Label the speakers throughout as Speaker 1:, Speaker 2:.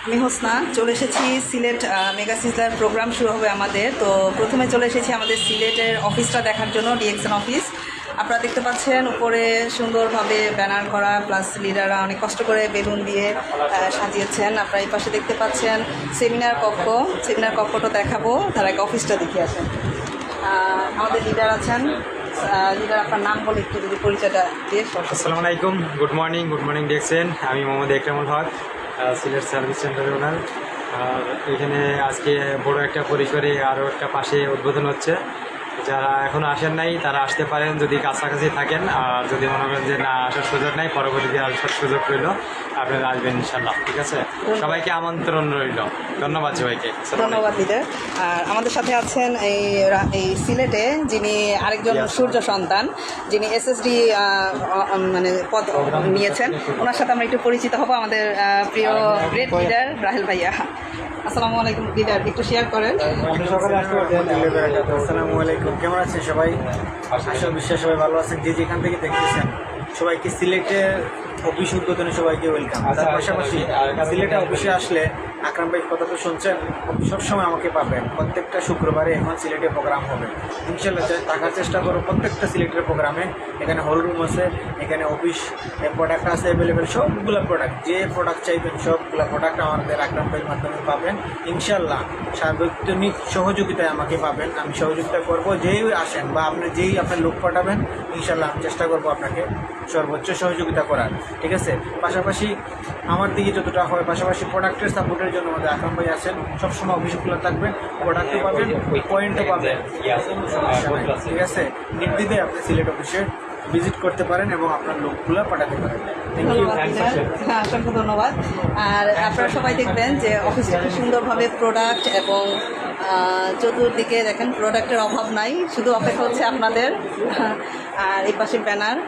Speaker 1: আমি হোসনা চলে এসেছি সিলেট মেগা সিজলার প্রোগ্রাম শুরু হবে আমাদের। তো প্রথমে চলে এসেছি আমাদের সিলেটের অফিসটা দেখার জন্য, ডিএক্সএন অফিস। আপনারা দেখতে পাচ্ছেন উপরে সুন্দরভাবে ব্যানার করা, প্লাস লিডাররা অনেক কষ্ট করে বেলুন দিয়ে সাজিয়েছেন। আপনারা এই পাশে দেখতে পাচ্ছেন সেমিনার কক্ষ। সেমিনার কক্ষটা দেখাবো, তার আগে অফিসটা দেখে আসেন। আমাদের লিডার আছেন। লিডার আপনার নাম বলে একটু যদি পরিচয়টা দিয়ে।
Speaker 2: আসসালামু আলাইকুম, গুড মর্নিং ডিএক্সএন। আমি মোহাম্মদ একরামুল হক, সিলেট সার্ভিস সেন্টারের ওনার। আর এখানে আজকে বড় একটা পরিসরে আরও একটা পাশে উদ্বোধন হচ্ছে। যারা এখনও আসেন নাই তারা আসতে পারেন যদি কাছাকাছি থাকেন, আর যদি মনে করেন যে না আসার সুযোগ নাই, পরবর্তীতে আসার সুযোগ রইল, আপনারা আসবেন ইনশাল্লাহ। ঠিক আছে, সবাইকে আমন্ত্রণ রইল। ধন্যবাদ সবাইকে।
Speaker 1: ধন্যবাদ লিডার। আর আমাদের সাথে আছেন এই সিলেটে যিনি আরেকজন সূর্য সন্তান, যিনি এসএসডি মানে পদ নিয়েছেন, ওনার সাথে আমরা একটু পরিচিত হব। আমাদের প্রিয় গ্রেট লিডার রাহেল ভাইয়া। আসসালামু আলাইকুম লিডার, একটু শেয়ার করেন।
Speaker 3: আসসালামু আলাইকুম, কেমন আছেন সবাই? আশা বিশ্বাস সবাই ভালো আছেন। যে যেখান থেকে দেখতেছেন সবাইকে সিলেটের অফিস উদ্বোধনে সবাইকে ওয়েলকাম। তার পাশাপাশি সিলেটে অফিসে আসলে আকরাম ভাই কথা তো শুনছেন, সবসময় আমাকে পাবেন। প্রত্যেকটা শুক্রবারে এখন সিলেটে প্রোগ্রাম হবে ইনশাল্লাহ। থাকার চেষ্টা করো প্রত্যেকটা সিলেটের প্রোগ্রামে। এখানে হল রুম আছে, এখানে অফিস প্রোডাক্ট আছে অ্যাভেলেবেল, সবগুলো প্রোডাক্ট, যে প্রোডাক্ট চাইবেন সবগুলো প্রোডাক্ট আমাদের আকরাম ভাইয়ের মাধ্যমে পাবেন ইনশাল্লাহ। সার্বজনীন সহযোগিতায় আমাকে পাবেন, আমি সহযোগিতা করব। যেই আসেন বা আপনি যেই আপনার লোক পাঠাবেন ইনশাল্লাহ আমি চেষ্টা করব আপনাকে সর্বোচ্চ সহযোগিতা করার। ঠিক আছে, পাশাপাশি আমার দিকে যতটা হয়, পাশাপাশি প্রোডাক্টের সাপোর্টের জন্য আমাদের আকরাম ভাই আছেন। সবসময় অফিসগুলো থাকবেন, প্রোডাক্টও পাবেন, পয়েন্টও পাবেন। ঠিক আছে, নির্দ্বিধায় আপনি সিলেট অফিসে ভিজিট করতে পারেন এবং আপনার লোকগুলো পাঠাতে পারেন।
Speaker 1: হ্যাঁ, অসংখ্য ধন্যবাদ। আর আপনারা সবাই দেখবেন যে অফিসটা খুব সুন্দরভাবে প্রোডাক্ট এবং চতুর্দিকে দেখেন প্রোডাক্টের অভাব নাই, শুধু অপেক্ষা হচ্ছে আপনাদের। আর এই পাশে ব্যানার,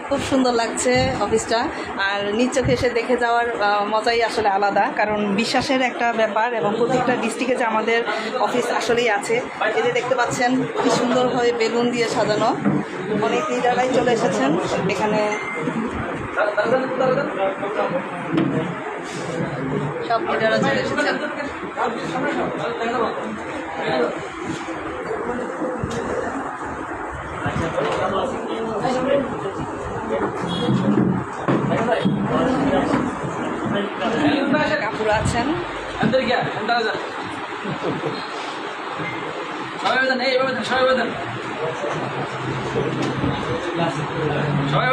Speaker 1: খুব সুন্দর লাগছে অফিসটা। আর নিজ চোখে এসে দেখে যাওয়ার মজাই আসলে আলাদা, কারণ বিশ্বাসের একটা ব্যাপার। এবং প্রত্যেকটা ডিস্ট্রিক্টে যে আমাদের অফিস আসলেই আছে। এই যে দেখতে পাচ্ছেন কি সুন্দরভাবে বেলুন দিয়ে সাজানো। অনেক লিডাররাই চলে এসেছেন এখানে, সব লিডাররা চলে এসেছেন। কাপুরা আছেন।
Speaker 4: সবাই